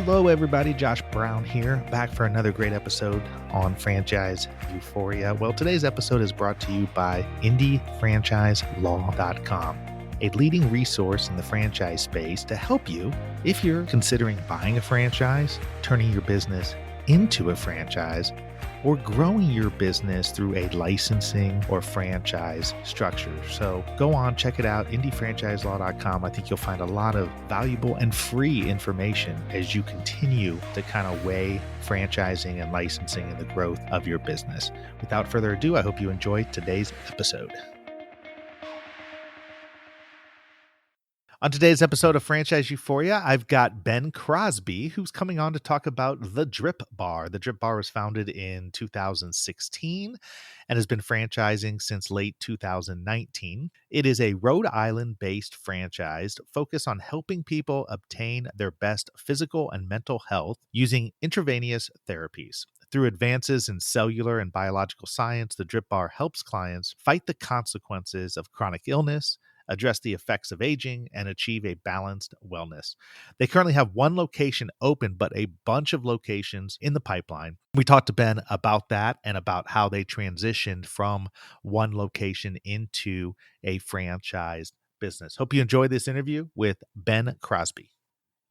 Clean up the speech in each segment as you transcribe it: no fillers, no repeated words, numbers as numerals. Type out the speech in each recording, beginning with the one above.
Hello, everybody. Josh Brown here, back for another great episode on Franchise Euphoria. Well, today's episode is brought to you by IndieFranchiseLaw.com, a leading resource in the franchise space to help you if you're considering buying a franchise, turning your business into a franchise, or growing your business through a licensing or franchise structure. So go on, check it out, IndieFranchiseLaw.com. I think you'll find a lot of valuable and free information as you continue to kind of weigh franchising and licensing and the growth of your business. Without further ado, I hope you enjoy today's episode. On today's episode of Franchise Euphoria, I've got Ben Crosbie, who's coming on to talk about the DRIPBaR. The DRIPBaR was founded in 2016 and has been franchising since late 2019. It is a Rhode Island-based franchise focused on helping people obtain their best physical and mental health using intravenous therapies. Through advances in cellular and biological science, the DRIPBaR helps clients fight the consequences of chronic illness, address the effects of aging, and achieve a balanced wellness. They currently have one location open, but a bunch of locations in the pipeline. We talked to Ben about that and about how they transitioned from one location into a franchised business. Hope you enjoy this interview with Ben Crosbie.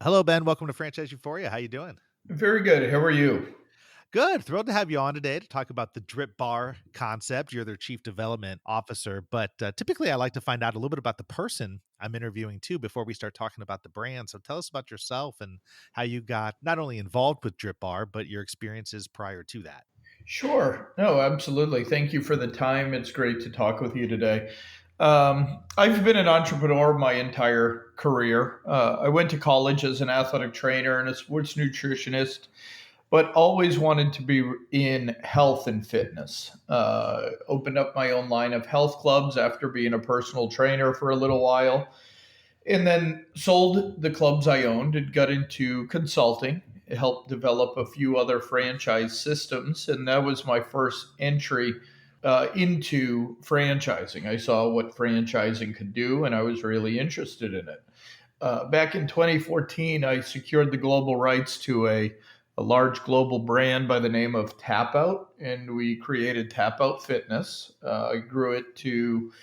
Hello, Ben. Welcome to Franchise Euphoria. How you doing? Very good. How are you? Good. Thrilled to have you on today to talk about the DRIPBaR concept. You're their chief development officer, but typically I like to find out a little bit about the person I'm interviewing too before we start talking about the brand. So tell us about yourself and how you got not only involved with DRIPBaR, but your experiences prior to that. Sure. No, absolutely. Thank you for the time. It's great to talk with you today. I've been an entrepreneur my entire career. I went to college as an athletic trainer and a sports nutritionist, but always wanted to be in health and fitness. Opened up my own line of health clubs after being a personal trainer for a little while, and then sold the clubs I owned and got into consulting. It helped develop a few other franchise systems, and that was my first entry into franchising. I saw what franchising could do, and I was really interested in it. Back in 2014, I secured the global rights to a large global brand by the name of Tap Out, and we created Tap Out Fitness. I grew it to,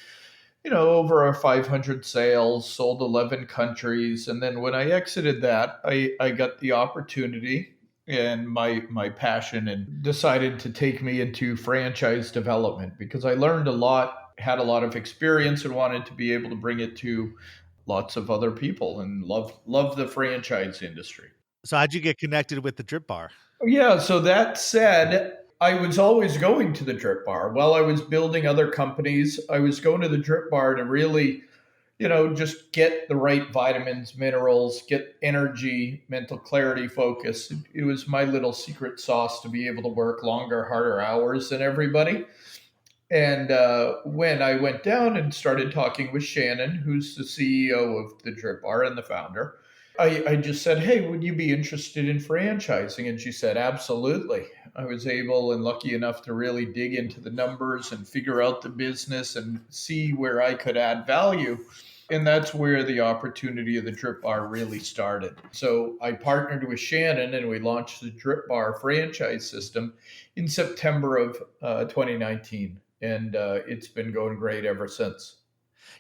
over 500 sales, sold 11 countries. And then when I exited that, I got the opportunity and my passion and decided to take me into franchise development because I learned a lot, had a lot of experience, and wanted to be able to bring it to lots of other people and love the franchise industry. So how'd you get connected with the DRIPBaR? Yeah, so that said, I was always going to the DRIPBaR. While I was building other companies, I was going to the DRIPBaR to really, just get the right vitamins, minerals, get energy, mental clarity, focus. It was my little secret sauce to be able to work longer, harder hours than everybody. And when I went down and started talking with Shannon, who's the CEO of the DRIPBaR and the founder, I just said, hey, would you be interested in franchising? And she said, absolutely. I was able and lucky enough to really dig into the numbers and figure out the business and see where I could add value. And that's where the opportunity of the DRIPBaR really started. So I partnered with Shannon and we launched the DRIPBaR franchise system in September of 2019. And it's been going great ever since.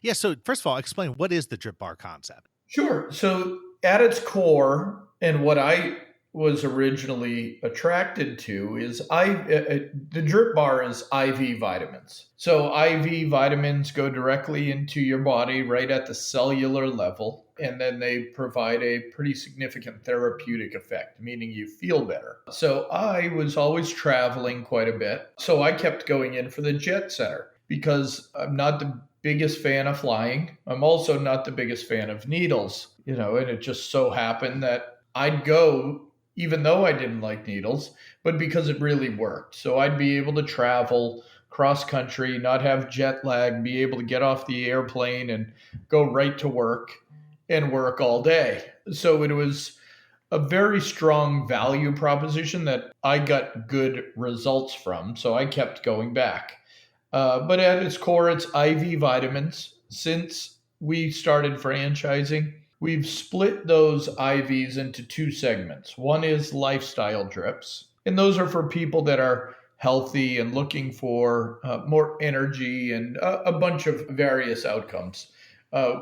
Yeah. So first of all, explain what is the DRIPBaR concept? Sure. So at its core, and what I was originally attracted to is the DRIPBaR is IV vitamins. So IV vitamins go directly into your body right at the cellular level, and then they provide a pretty significant therapeutic effect, meaning you feel better. So I was always traveling quite a bit, so I kept going in for the jet center because I'm not the biggest fan of flying. I'm also not the biggest fan of needles, and it just so happened that I'd go even though I didn't like needles, but because it really worked. So I'd be able to travel cross country, not have jet lag, be able to get off the airplane and go right to work and work all day. So it was a very strong value proposition that I got good results from. So I kept going back. But at its core, it's IV vitamins. Since we started franchising, We've split those IVs into two segments. One is lifestyle drips, and those are for people that are healthy and looking for more energy and a bunch of various outcomes.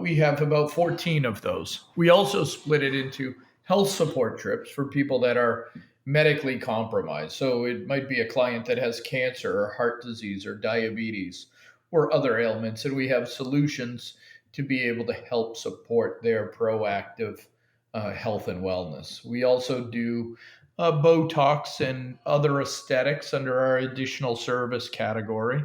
We have about 14 of those. We also split it into health support trips for people that are medically compromised. So it might be a client that has cancer or heart disease or diabetes or other ailments, and we have solutions to be able to help support their proactive health and wellness. We also do Botox and other aesthetics under our additional service category.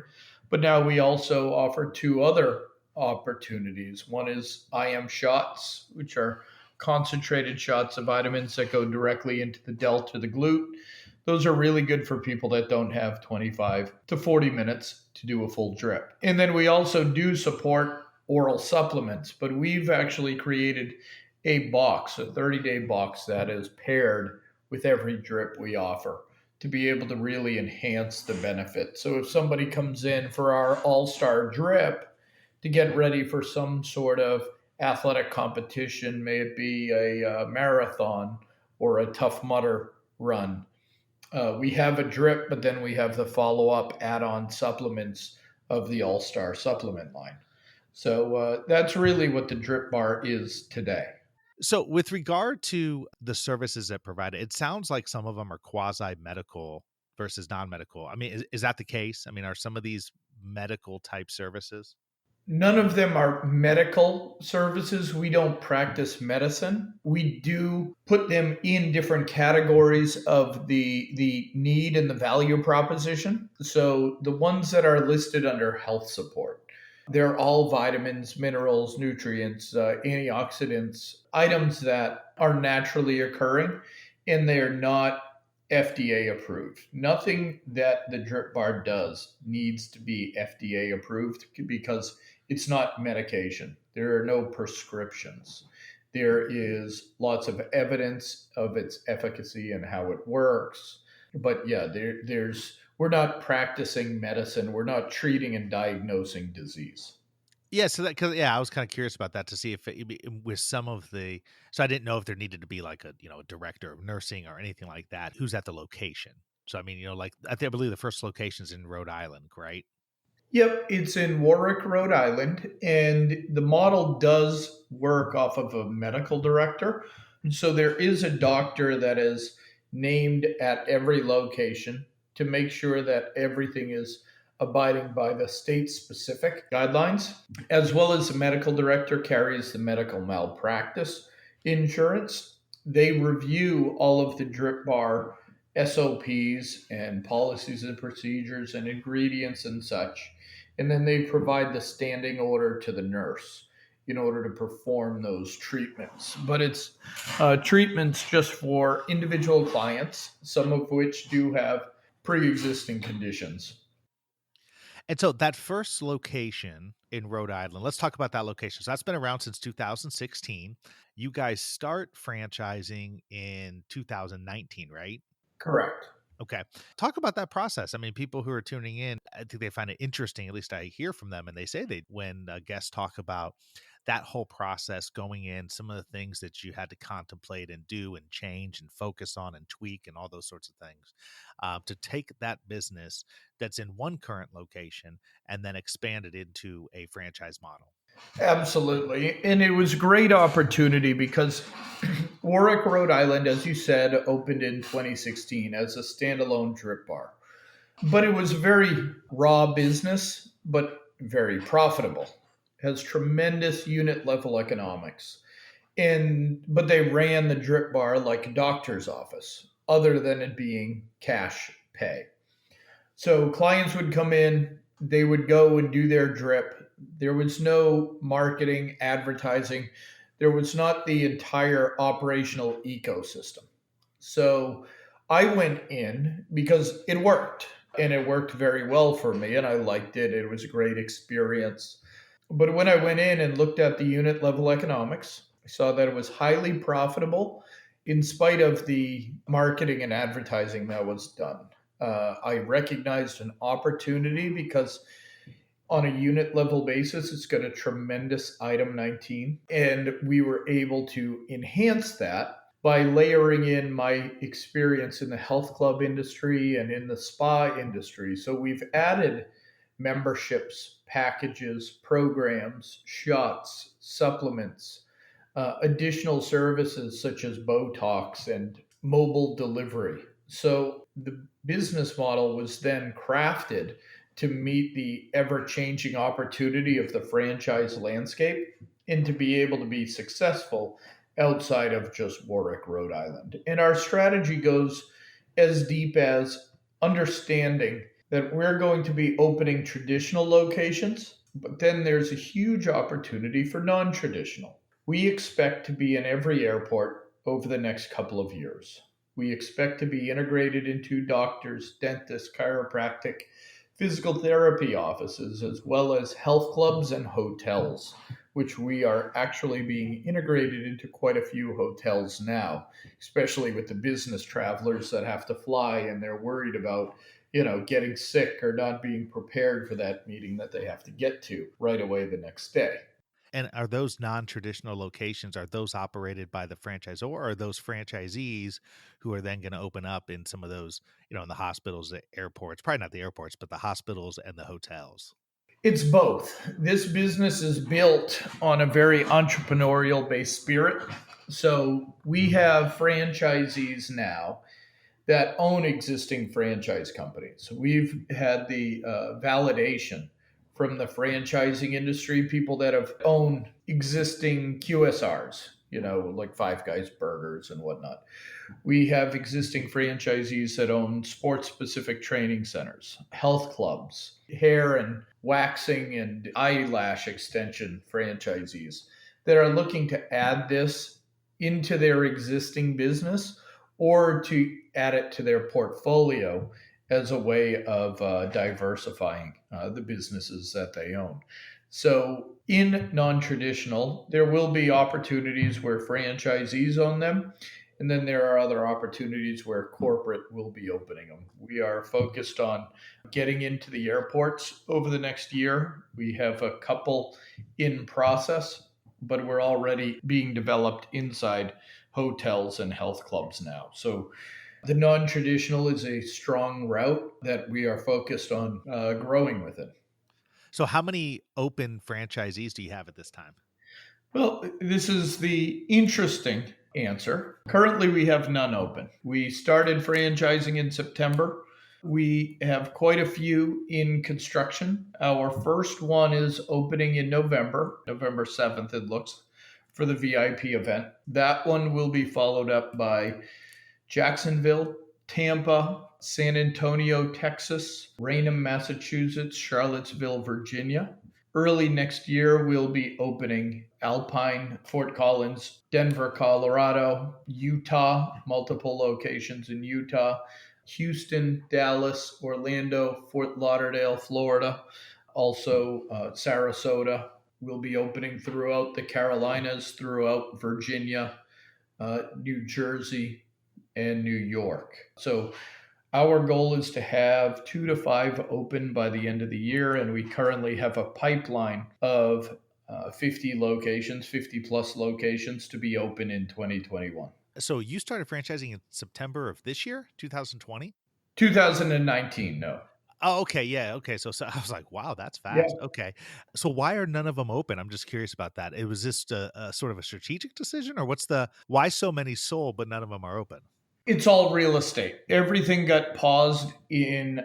But now we also offer two other opportunities. One is IM shots, which are concentrated shots of vitamins that go directly into the delt or the glute. Those are really good for people that don't have 25 to 40 minutes to do a full drip. And then we also do support oral supplements, but we've actually created a box, a 30-day box that is paired with every drip we offer to be able to really enhance the benefit. So if somebody comes in for our all-star drip to get ready for some sort of athletic competition, may it be a marathon or a Tough Mudder run, we have a drip, but then we have the follow-up add-on supplements of the all-star supplement line. So that's really what the DRIPBaR is today. So, with regard to the services that provide, it sounds like some of them are quasi-medical versus non-medical. I mean, is that the case? I mean, are some of these medical type services? None of them are medical services. We don't practice medicine. We do put them in different categories of the need and the value proposition. So the ones that are listed under health support, they're all vitamins, minerals, nutrients, antioxidants, items that are naturally occurring, and they're not FDA approved. Nothing that the DRIPBaR does needs to be FDA approved because it's not medication. There are no prescriptions. There is lots of evidence of its efficacy and how it works. But yeah, we're not practicing medicine. We're not treating and diagnosing disease. Yeah, so that because I was kind of curious about that to see if with some of the, so I didn't know if there needed to be like a director of nursing or anything like that. Who's at the location? So I mean, like I believe the first location's in Rhode Island, right? Yep, it's in Warwick, Rhode Island, and the model does work off of a medical director. And so there is a doctor that is named at every location to make sure that everything is abiding by the state specific guidelines, as well as the medical director carries the medical malpractice insurance. They review all of the DRIPBaR SOPs and policies and procedures and ingredients and such. And then they provide the standing order to the nurse in order to perform those treatments. But it's treatments just for individual clients, some of which do have pre existing conditions. And so that first location in Rhode Island, let's talk about that location. So that's been around since 2016. You guys start franchising in 2019, right? Correct. Okay. Talk about that process. I mean, people who are tuning in, I think they find it interesting. At least I hear from them, and they say when guests talk about that whole process going in, some of the things that you had to contemplate and do and change and focus on and tweak and all those sorts of things to take that business that's in one current location and then expand it into a franchise model. Absolutely. And it was a great opportunity because Warwick, Rhode Island, as you said, opened in 2016 as a standalone DRIPBaR. But it was a very raw business, but very profitable. Has tremendous unit level economics. But they ran the DRIPBaR like a doctor's office, other than it being cash pay. So clients would come in, they would go and do their drip. There was no marketing, advertising. There was not the entire operational ecosystem. So I went in because it worked and it worked very well for me and I liked it. It was a great experience. But when I went in and looked at the unit level economics, I saw that it was highly profitable in spite of the marketing and advertising that was done. I recognized an opportunity because On a unit level basis, it's got a tremendous item 19. And we were able to enhance that by layering in my experience in the health club industry and in the spa industry. So we've added memberships, packages, programs, shots, supplements, additional services such as Botox and mobile delivery. So the business model was then crafted to meet the ever changing opportunity of the franchise landscape and to be able to be successful outside of just Warwick, Rhode Island. And our strategy goes as deep as understanding that we're going to be opening traditional locations, but then there's a huge opportunity for non traditional. We expect to be in every airport over the next couple of years. We expect to be integrated into doctors, dentists, chiropractic, physical therapy offices, as well as health clubs and hotels, which we are actually being integrated into quite a few hotels now, especially with the business travelers that have to fly and they're worried about, getting sick or not being prepared for that meeting that they have to get to right away the next day. And are those non-traditional locations, are those operated by the franchisor, or are those franchisees who are then gonna open up in some of those, in the hospitals, the airports, probably not the airports, but the hospitals and the hotels? It's both. This business is built on a very entrepreneurial based spirit. So we have franchisees now that own existing franchise companies. We've had the validation from the franchising industry, people that have owned existing QSRs, like Five Guys Burgers and whatnot. We have existing franchisees that own sports specific training centers, health clubs, hair and waxing and eyelash extension franchisees that are looking to add this into their existing business or to add it to their portfolio as a way of diversifying the businesses that they own. So, in non traditional, there will be opportunities where franchisees own them. And then there are other opportunities where corporate will be opening them. We are focused on getting into the airports over the next year. We have a couple in process, but we're already being developed inside hotels and health clubs now. So the non traditional is a strong route that we are focused on growing within. So how many open franchisees do you have at this time? Well, this is the interesting answer. Currently, we have none open. We started franchising in September. We have quite a few in construction. Our first one is opening in November, November 7th, it looks, for the VIP event. That one will be followed up by Jacksonville, Tampa, San Antonio, Texas, Raynham, Massachusetts, Charlottesville, Virginia. Early next year, we'll be opening Alpine, Fort Collins, Denver, Colorado, Utah, multiple locations in Utah, Houston, Dallas, Orlando, Fort Lauderdale, Florida, also Sarasota. We'll be opening throughout the Carolinas, throughout Virginia, New Jersey, and New York. So our goal is to have 2 to 5 open by the end of the year, and we currently have a pipeline of 50 locations, 50 plus locations to be open in 2021. So you started franchising in September of this year, 2020? 2019, no. Oh, okay, yeah, okay, so I was like, "Wow, that's Yeah. fast." Okay. So why are none of them open? I'm just curious about that. It was just a sort of a strategic decision, or why so many sold but none of them are open? It's all real estate. Everything got paused in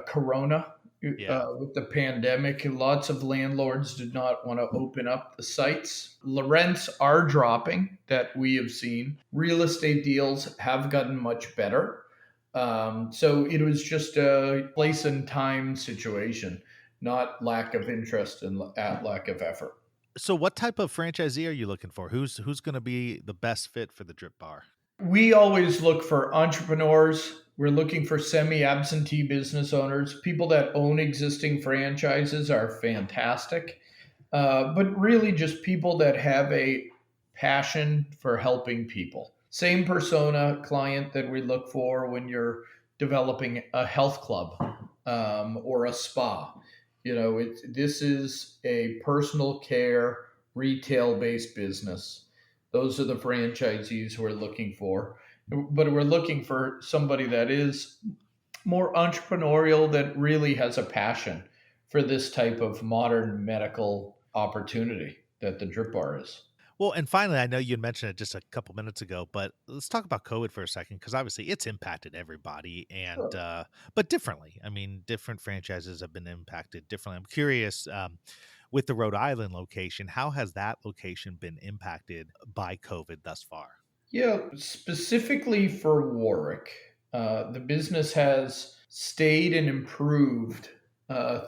Corona Yeah. with the pandemic. Lots of landlords did not want to open up the sites. The rents are dropping that we have seen. Real estate deals have gotten much better. So it was just a place and time situation, not lack of interest and lack of effort. So what type of franchisee are you looking for? Who's gonna be the best fit for the Drip Bar? We always look for entrepreneurs. We're looking for semi absentee business owners. People that own existing franchises are fantastic. But really, just people that have a passion for helping people. Same persona client that we look for when you're developing a health club or a spa. This is a personal care, retail based business. Those are the franchisees we're looking for. But we're looking for somebody that is more entrepreneurial, that really has a passion for this type of modern medical opportunity that the drip bar is. Well, and finally, I know you had mentioned it just a couple minutes ago, but let's talk about COVID for a second, because obviously it's impacted everybody and, Sure. but differently. I mean, different franchises have been impacted differently. I'm curious, with the Rhode Island location, how has that location been impacted by COVID thus far? Yeah, specifically for Warwick, the business has stayed and improved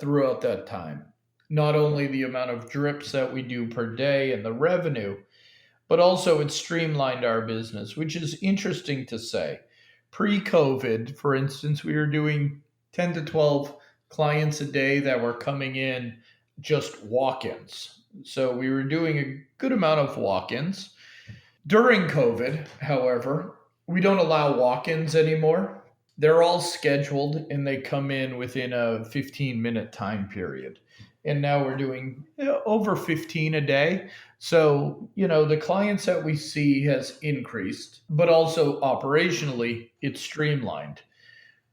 throughout that time. Not only the amount of drips that we do per day and the revenue, but also it streamlined our business, which is interesting to say. Pre COVID, for instance, we were doing 10 to 12 clients a day that were coming in just walk ins. So we were doing a good amount of walk ins. During COVID, however, we don't allow walk ins anymore. They're all scheduled and they come in within a 15-minute time period. And now we're doing over 15 a day. So, the clients that we see has increased, but also operationally, it's streamlined.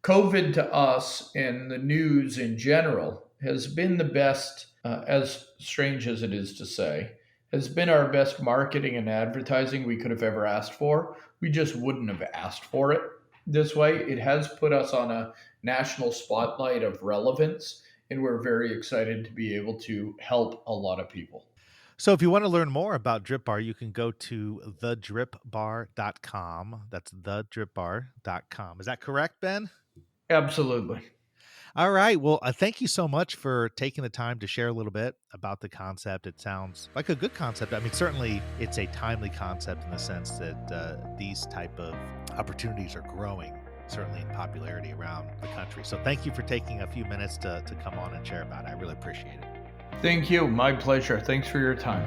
COVID to us and the news in general has been the best, as strange as it is to say, has been our best marketing and advertising we could have ever asked for. We just wouldn't have asked for it this way. It has put us on a national spotlight of relevance, and we're very excited to be able to help a lot of people. So if you want to learn more about Drip Bar, you can go to thedripbar.com. That's thedripbar.com. Is that correct, Ben? Absolutely. All right. Well, thank you so much for taking the time to share a little bit about the concept. It sounds like a good concept. I mean, certainly it's a timely concept in the sense that these type of opportunities are growing, certainly in popularity around the country. So thank you for taking a few minutes to come on and share about it. I really appreciate it. Thank you. My pleasure. Thanks for your time.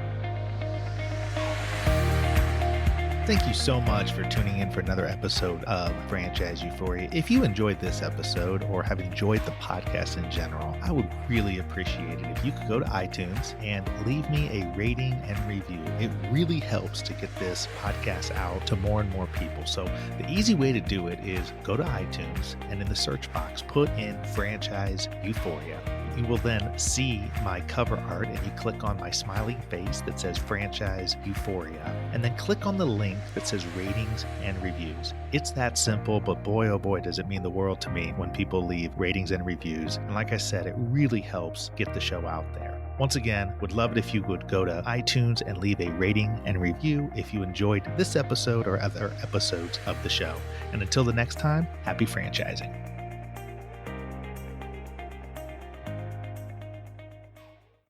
Thank you so much for tuning in for another episode of Franchise Euphoria. If you enjoyed this episode or have enjoyed the podcast in general, I would really appreciate it if you could go to iTunes and leave me a rating and review. It really helps to get this podcast out to more and more people. So the easy way to do it is go to iTunes and in the search box, put in Franchise Euphoria. You will then see my cover art and you click on my smiling face that says Franchise Euphoria, and then click on the link that says ratings and reviews. It's that simple, but boy, oh boy, does it mean the world to me when people leave ratings and reviews. And like I said, it really helps get the show out there. Once again, would love it if you would go to iTunes and leave a rating and review if you enjoyed this episode or other episodes of the show. And until the next time, happy franchising.